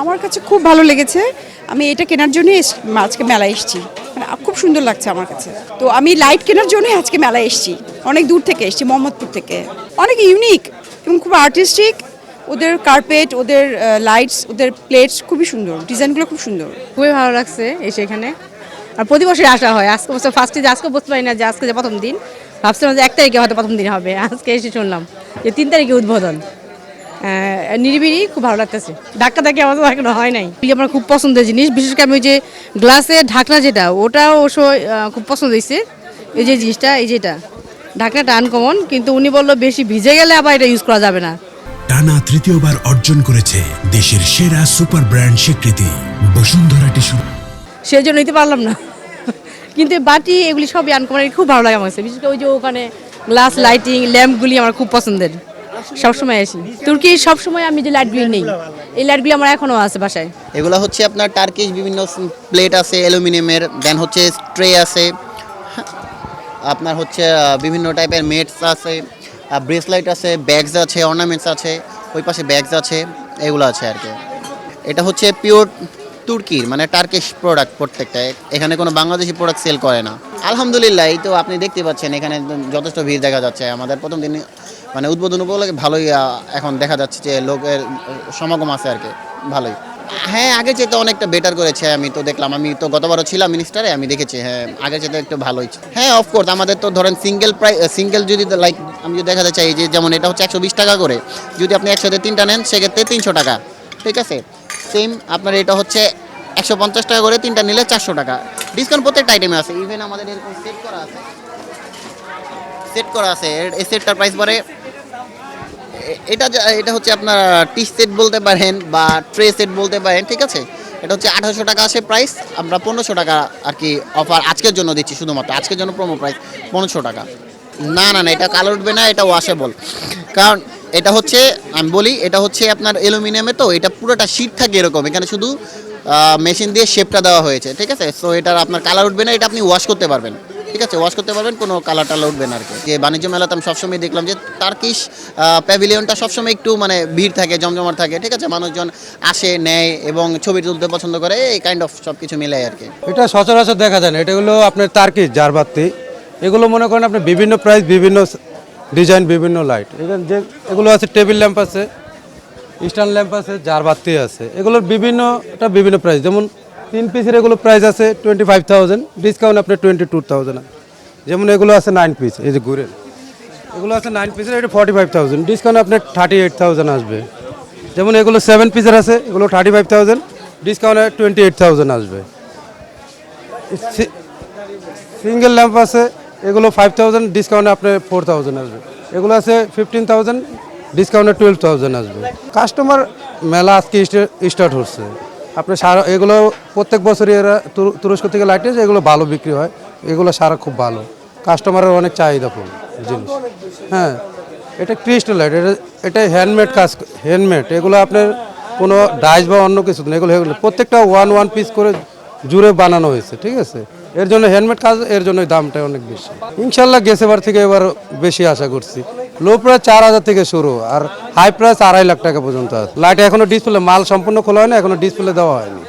আমার কাছে খুব ভালো লেগেছে। আমি এটা কেনার জন্যই আজকে মেলায় এসেছি। মানে খুব সুন্দর লাগছে আমার কাছে। তো আমি লাইট কেনার জন্যই আজকে মেলায় এসেছি। অনেক দূর থেকে এসেছি, মোহাম্মদপুর থেকে। অনেক ইউনিক এবং খুব আর্টিস্টিক। ওদের কার্পেট, ওদের লাইটস, ওদের প্লেটস খুবই সুন্দর, ডিজাইনগুলো খুব সুন্দর। খুবই ভালো লাগছে এসে এখানে। আর প্রতি বছরই আসা হয়। আজকে বছর ফার্স্টে যে আজকে বুঝতে পারি না যে আজকে যে প্রথম দিন, ভাবছিলাম যে 1 তারিখে হয়তো প্রথম দিন হবে। আজকে এসে শুনলাম যে 3 তারিখে উদ্বোধন। নিরিবিলি খুব ভালো লাগতেছে। ধাক্কা ধাক্কি আমার তো এখনো হয় নাই। আমার খুব পছন্দের জিনিস, বিশেষ করে আমি ওই যে গ্লাসের ঢাকনা যেটা, ওটাও অবশ্য খুব পছন্দ হয়েছে। এই যে জিনিসটা, এই যেটা ঢাকনাটা আনকমন, কিন্তু উনি বললো বেশি ভিজে গেলে আবার এটা ইউজ করা যাবে না। টানা তৃতীয়বার অর্জন করেছে দেশের সেরা সুপার ব্র্যান্ড স্বীকৃতি বসুন্ধরা টিস্যু। সেই জন্য নিতে পারলাম না, কিন্তু বাটি এগুলি সবই আনকমন, খুব ভালো লাগে আমার কাছে। বিশেষ করে ওই যে ওখানে গ্লাস লাইটিং ল্যাম্পগুলি আমার খুব পছন্দের, সবসময় আসি তুর্কি। সবসময় আমি যে লাইটগুলি নেই, এই লাইটগুলি আমার এখনও আছে বাসায়। এগুলো হচ্ছে আপনার টার্কিশ বিভিন্ন প্লেট আছে অ্যালুমিনিয়ামের, দেন হচ্ছে ট্রে আছে, আপনার হচ্ছে বিভিন্ন টাইপের মেটস আছে, ব্রেসলাইট আছে, ব্যাগস আছে, অর্নামেন্টস আছে, ওই পাশে ব্যাগস আছে, এগুলো আছে আর কি। এটা হচ্ছে পিওর তুর্কির মানে টার্কিশ প্রোডাক্ট প্রত্যেকটা। এখানে কোনো বাংলাদেশি প্রোডাক্ট সেল করে না। আলহামদুলিল্লাহ, এই তো আপনি দেখতে পাচ্ছেন এখানে যথেষ্ট ভিড় দেখা যাচ্ছে। আমাদের প্রথম দিন মানে উদ্বোধন উপলক্ষে ভালোই এখন দেখা যাচ্ছে যে লোকের সমাগম আছে আর কি, ভালোই। হ্যাঁ, আগে চেয়ে অনেকটা বেটার করেছে। আমি তো দেখলাম, আমি তো গতবারও ছিলাম মিনিস্টারে, আমি দেখেছি। হ্যাঁ, আগে চেয়ে একটু ভালোই। হ্যাঁ, অফকোর্স আমাদের তো ধরেন সিঙ্গেল যদি লাইক আমি যদি দেখাতে চাই যে যেমন এটা হচ্ছে 120 টাকা করে, যদি আপনি একসাথে 3টা নেন সেক্ষেত্রে 300 টাকা, ঠিক আছে। সেম আপনার এটা হচ্ছে 150 টাকা করে, 3টা নিলে 400 টাকা ডিসকাউন্ট প্রত্যেকটা আইটেমে আছে। ইভেন আমাদের এরকম সেট করা আছে। এই সেটটার প্রাইস পরে এটা হচ্ছে আপনার টি সেট বলতে পারেন বা ট্রে সেট বলতে পারেন, ঠিক আছে। এটা হচ্ছে 1800 টাকা আছে প্রাইস। আমরা 1500 টাকা আর কি অফার আজকের জন্য দিচ্ছি, শুধুমাত্র আজকের জন্য প্রোমো প্রাইস 1500 টাকা। না না না, এটা কালার উঠবে না, এটা ওয়াশেবল। কারণ এটা হচ্ছে, আমি বলি, এটা হচ্ছে আপনার অ্যালুমিনিয়ামে, তো এটা পুরোটা শীট থাকে এরকম। এখানে শুধু মেশিন দিয়ে শেপটা দেওয়া হয়েছে, ঠিক আছে। সো এটার আপনার কালার উঠবে না, এটা আপনি ওয়াশ করতে পারবেন, ঠিক আছে। ওয়াশ করতে পারবেন, কোনো কালার টালার উঠবে না আর কি। যে বাণিজ্য মেলাতে আমি সবসময় দেখলাম যে টার্কিশ প্যাভিলিয়নটা সবসময় একটু মানে ভিড় থাকে, জমজমাট থাকে, ঠিক আছে। মানুষজন আসে, নেয় এবং ছবি তুলতে পছন্দ করে, এই কাইন্ড অফ সব কিছু মিলাই আর কি। এটা সচরাচর দেখা যায় না। এটাগুলো আপনার টার্কিশ জারবাতি। এগুলো মনে করেন আপনি বিভিন্ন প্রাইস, বিভিন্ন ডিজাইন, বিভিন্ন লাইট। এগুলো আছে টেবিল ল্যাম্প আছে, স্ট্যান্ড ল্যাম্প আছে, জারবাতি আছে। এগুলোর বিভিন্ন প্রাইস। যেমন 3 পিসের এগুলো প্রাইস আছে 25,000, ডিসকাউন্ট আপনার 22,000। যেমন এগুলো আছে 9 পিস, এই যে ঘুরে এগুলো আছে 9 পিসের, এটা 45,000, ডিসকাউন্ট আপনার 38,000 আসবে। যেমন এগুলো 7 পিসের আছে, এগুলো 35,000, ডিসকাউন্ট 28,000 আসবে। সিঙ্গেল ল্যাম্প আছে, এগুলো 5,000, ডিসকাউন্টে আপনার 4,000 আসবে। এগুলো আছে 15,000, ডিসকাউন্টে 12,000 আসবে। কাস্টমার মেলা আজকে স্টার্ট হচ্ছে। আপনার সারা এগুলো প্রত্যেক বছরই এরা তুরস্ক থেকে লাইট এসে এগুলো ভালো বিক্রি হয়। এগুলো সারা খুব ভালো, কাস্টমারের অনেক চাহিদাফুল জিনিস। হ্যাঁ, এটা ক্রিস্টাল লাইট, এটা হ্যান্ডমেড হ্যান্ডমেড। এগুলো আপনার কোনো ডাইস বা অন্য কিছু না, এগুলো প্রত্যেকটা ওয়ান পিস করে জুড়ে বানানো হয়েছে, ঠিক আছে। এর জন্য হ্যান্ডমেড কাজ, এর জন্য দামটা অনেক বেশি। ইনশাল্লাহ গেছেবার থেকে এবার বেশি আশা করছি। লো প্রাইস 4,000 থেকে শুরু, আর হাই প্রাইস 2.5 লাখ টাকা পর্যন্ত আছে। লাইট এখনো ডিসপ্লে মাল সম্পূর্ণ খোলা হয় না, এখনো ডিসপ্লে দেওয়া হয়নি।